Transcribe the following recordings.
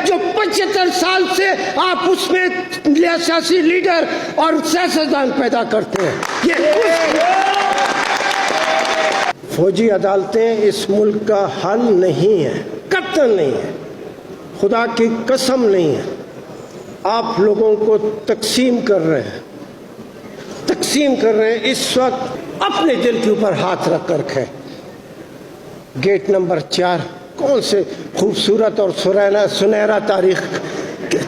जो 75 साल से आप उसमें सियासी लीडर और सियासतदान पैदा करते हैं। ये फौजी अदालतें इस मुल्क का हल नहीं है, कतई नहीं है, खुदा की कसम नहीं है। आप लोगों को तकसीम कर रहे हैं, इस वक्त अपने दिल के ऊपर हाथ रख कर रखे। गेट नंबर 4 कौन से खूबसूरत और सुनहरा तारीख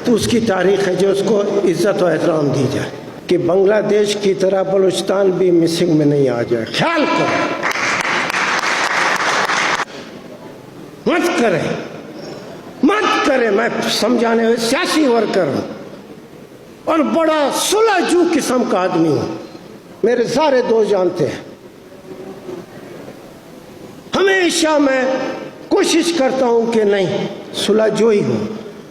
तो उसकी तारीख है जो उसको इज्जत और एहतराम दी जाए कि बांग्लादेश की तरह बलूचिस्तान भी मिसिंग में नहीं आ जाए। ख्याल करें, मत करें। मैं समझाने वाले सियासी वर्कर हूं और बड़ा सुलझू किस्म का आदमी हूं, मेरे सारे दोस्त जानते हैं। हमेशा मैं कोशिश करता हूं कि नहीं सुलझो ही हूं।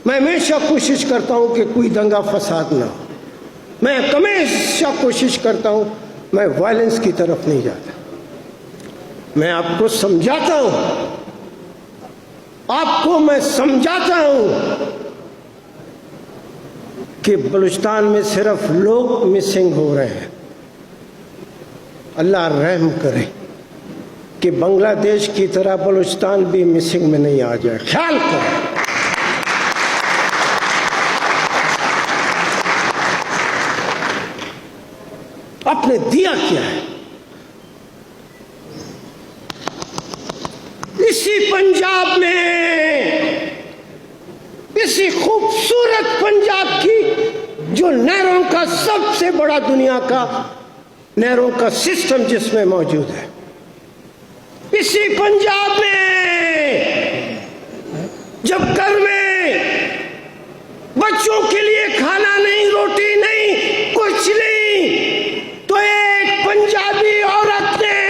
मैं हमेशा कोशिश करता हूं कि कोई दंगा फसाद ना हो। मैं हमेशा कोशिश करता हूं, मैं वायलेंस की तरफ नहीं जाता। मैं आपको समझाता हूं, मैं समझाता हूं कि बलूचिस्तान में सिर्फ लोग मिसिंग हो रहे हैं। अल्लाह रहम करे कि बांग्लादेश की तरह बलूचिस्तान भी मिसिंग में नहीं आ जाए। ख्याल करें। आपने दिया क्या है? इसी पंजाब में, इसी खूबसूरत पंजाब की जो नहरों का सबसे बड़ा दुनिया का नहरों का सिस्टम जिसमें मौजूद है, इसी पंजाब में जब घर में बच्चों के लिए खाना नहीं, रोटी नहीं, कुछ नहीं, तो एक पंजाबी औरत ने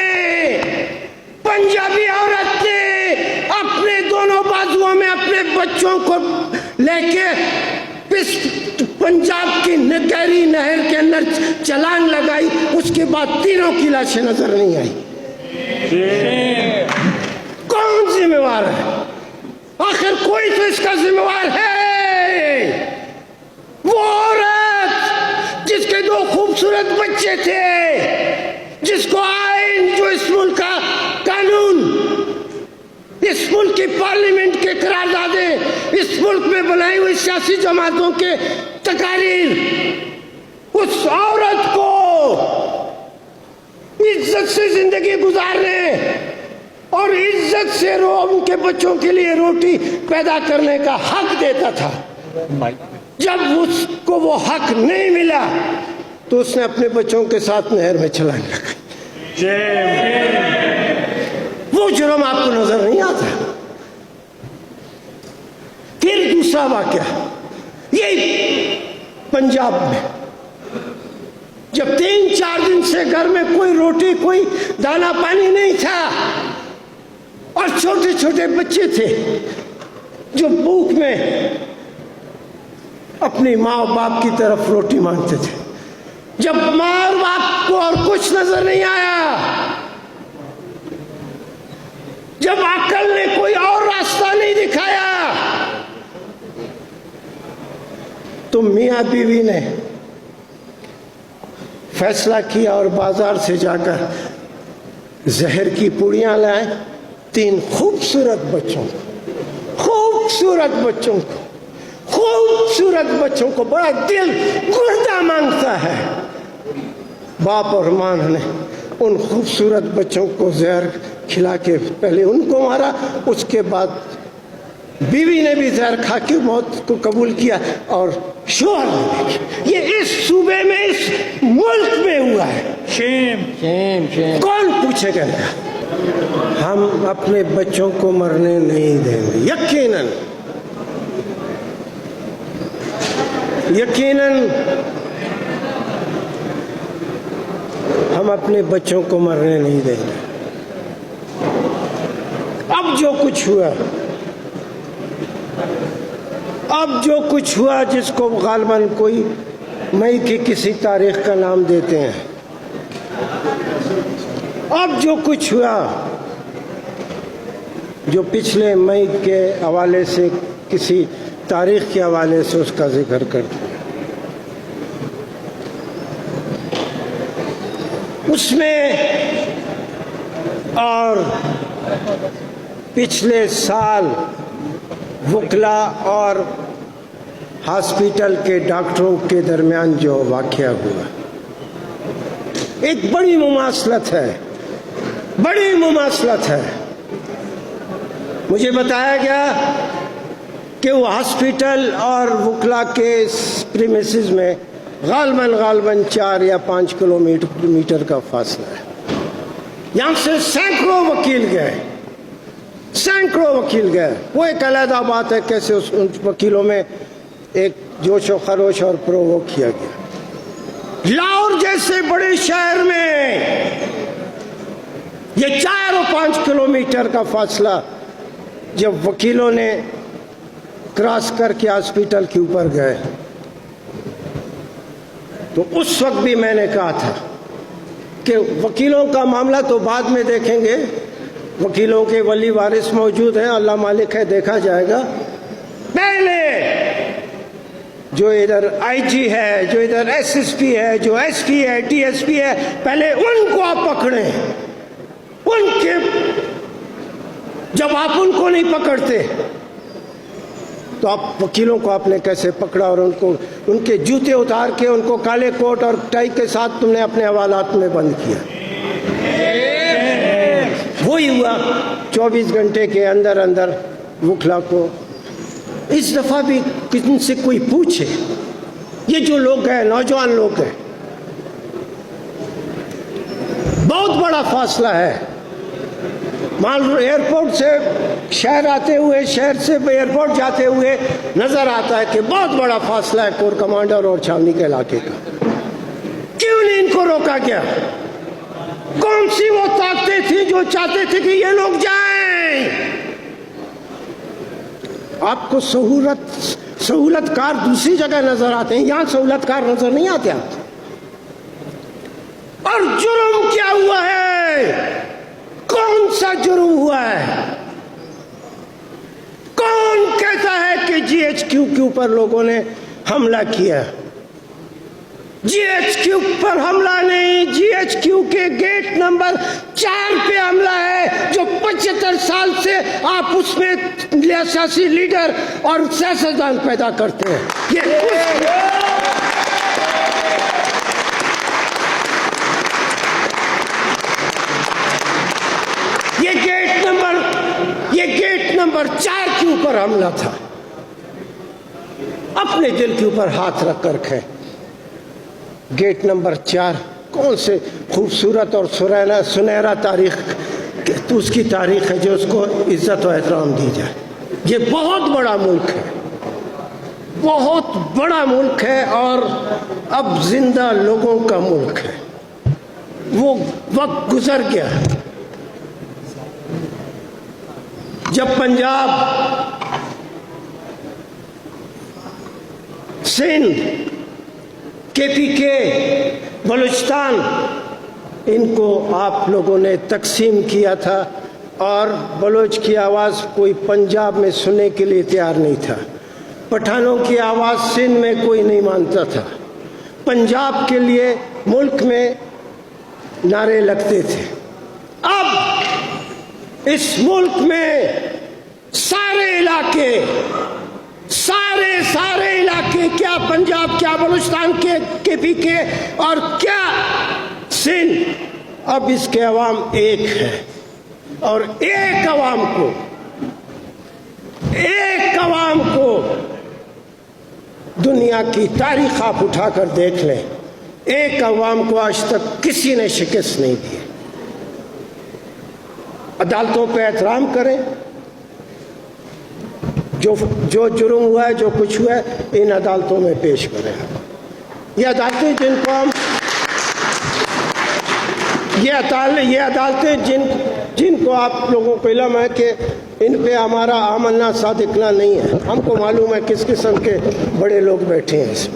अपने दोनों बाजुओं में अपने बच्चों को लेके पंजाब की गहरी नहर के अंदर छलांग लगाई। उसके बाद तीनों की लाशें नजर नहीं आई। कौन जिम्मेवार है? आखिर कोई तो इसका जिम्मेवार है। वो औरत जिसके 2 खूबसूरत बच्चे थे, जिसको आइन, जो इस मुल्क का कानून, इस मुल्क की पार्लियामेंट के करारदादे, इस मुल्क में बनाई हुई सियासी जमातों के तकारीर, उस औरत को इज्जत से जिंदगी गुजारने और इज्जत से उनके बच्चों के लिए रोटी पैदा करने का हक देता था। जब उसको वो हक नहीं मिला तो उसने अपने बच्चों के साथ नहर में छलांग लगाई। वो जुर्म आपको नजर नहीं आता। फिर दूसरा वाकया यही पंजाब में, जब 3-4 दिन से घर में कोई रोटी, कोई दाना पानी नहीं था और छोटे छोटे बच्चे थे जो भूख में अपनी माँ और बाप की तरफ रोटी मांगते थे। जब माँ और बाप को और कुछ नजर नहीं आया, जब अक्ल ने कोई और रास्ता नहीं दिखाया, तो मियाँ बीवी ने फैसला किया और बाजार से जाकर जहर की पुड़ियां लाए। 3 खूबसूरत बच्चों को बड़ा दिल गुर्दा मांगता है। बाप और मां ने उन खूबसूरत बच्चों को जहर खिला के पहले उनको मारा, उसके बाद बीवी ने भी जहर खा के मौत को कबूल किया और शोहर ने। ये इस सूबे में, इस मुल्क में हुआ है। शेम। कौन पूछेगा? हम अपने बच्चों को मरने नहीं देंगे। यकीनन हम अपने बच्चों को मरने नहीं देंगे। अब जो कुछ हुआ जिसको गालिबन कोई मई की किसी तारीख का नाम देते हैं, अब जो कुछ हुआ, जो पिछले मई के हवाले से किसी तारीख के हवाले से उसका जिक्र करते हैं। उसमें और पिछले साल वकला और हॉस्पिटल के डॉक्टरों के दरमियान जो वाक़या हुआ, एक बड़ी मुमासलत है, बड़ी मुमासलत है। मुझे बताया गया कि वो हॉस्पिटल और वकला के प्रीमिसेस में गालबन 4 या 5 किलोमीटर का फासला है। यहाँ से सैकड़ों वकील गए। वो एक अलग बात है कैसे उन वकीलों में एक जोश व खरोश और प्रोवोक किया गया। लाहौर जैसे बड़े शहर में ये 4 और 5 किलोमीटर का फासला जब वकीलों ने क्रॉस करके हॉस्पिटल के ऊपर गए, तो उस वक्त भी मैंने कहा था कि वकीलों का मामला तो बाद में देखेंगे, वकीलों के वली वारिस मौजूद हैं, अल्लाह मालिक है, देखा जाएगा। पहले जो इधर आईजी है, जो इधर एसएसपी है, जो एसपी है, डीएसपी है, पहले उनको आप पकड़ें। उनके जब आप उनको नहीं पकड़ते तो आप वकीलों को आपने कैसे पकड़ा और उनको उनके जूते उतार के उनको काले कोट और टाई के साथ तुमने अपने हवालात में बंद किया। वही हुआ 24 घंटे के अंदर अंदर वकला को। इस दफा भी किसी से कोई पूछे, ये जो लोग हैं, नौजवान लोग हैं, बहुत बड़ा फासला है। मान लो एयरपोर्ट से शहर आते हुए, शहर से एयरपोर्ट जाते हुए नजर आता है कि बहुत बड़ा फासला है कोर कमांडर और छावनी के इलाके का। क्यों नहीं इनको रोका गया? कौन सी वो ताकतें थी जो चाहते थे कि ये लोग जाएं? आपको सहूलतकार दूसरी जगह नजर आते हैं, यहां सहूलतकार नजर नहीं आते आप। और जुर्म क्या हुआ है? कौन सा जुर्म हुआ है? कौन कहता है कि जीएचक्यू के ऊपर लोगों ने हमला किया? जीएचक्यू पर हमला नहीं, जीएचक्यू के गेट नंबर 4 पे हमला है, जो 75 साल से आप उसमें सियासी लीडर और सियासतदान पैदा करते हैं। ये गेट नंबर 4 के ऊपर हमला था। अपने दिल के ऊपर हाथ रख कर रखे। गेट नंबर 4 कौन से खूबसूरत और सुनहरा तारीख, तो उसकी तारीख है जो उसको इज्जत और एहतराम दी जाए। ये बहुत बड़ा मुल्क है, बहुत बड़ा मुल्क है और अब जिंदा लोगों का मुल्क है। वो वक्त गुजर गया जब पंजाब, सिंध, केपीके, बलूचिस्तान, इनको आप लोगों ने तकसीम किया था और बलोच की आवाज़ कोई पंजाब में सुनने के लिए तैयार नहीं था। पठानों की आवाज़ सिंध में कोई नहीं मानता था। पंजाब के लिए मुल्क में नारे लगते थे। अब इस मुल्क में सारे इलाके, क्या पंजाब, क्या बलूचिस्तान के केपीके और क्या सिंध, अब इसके अवाम एक है। और एक अवाम को दुनिया की तारीख आप उठाकर देख लें, एक अवाम को आज तक किसी ने शिकस्त नहीं दी। अदालतों पे एहतराम करें। जो जुर्म हुआ है, जो कुछ हुआ है, इन अदालतों में पेश करें। ये अदालतें जिनको आप लोगों को इल्म है कि इन पे हमारा आमना सादिकना नहीं है। हमको मालूम है किस किस्म के बड़े लोग बैठे हैं इसमें।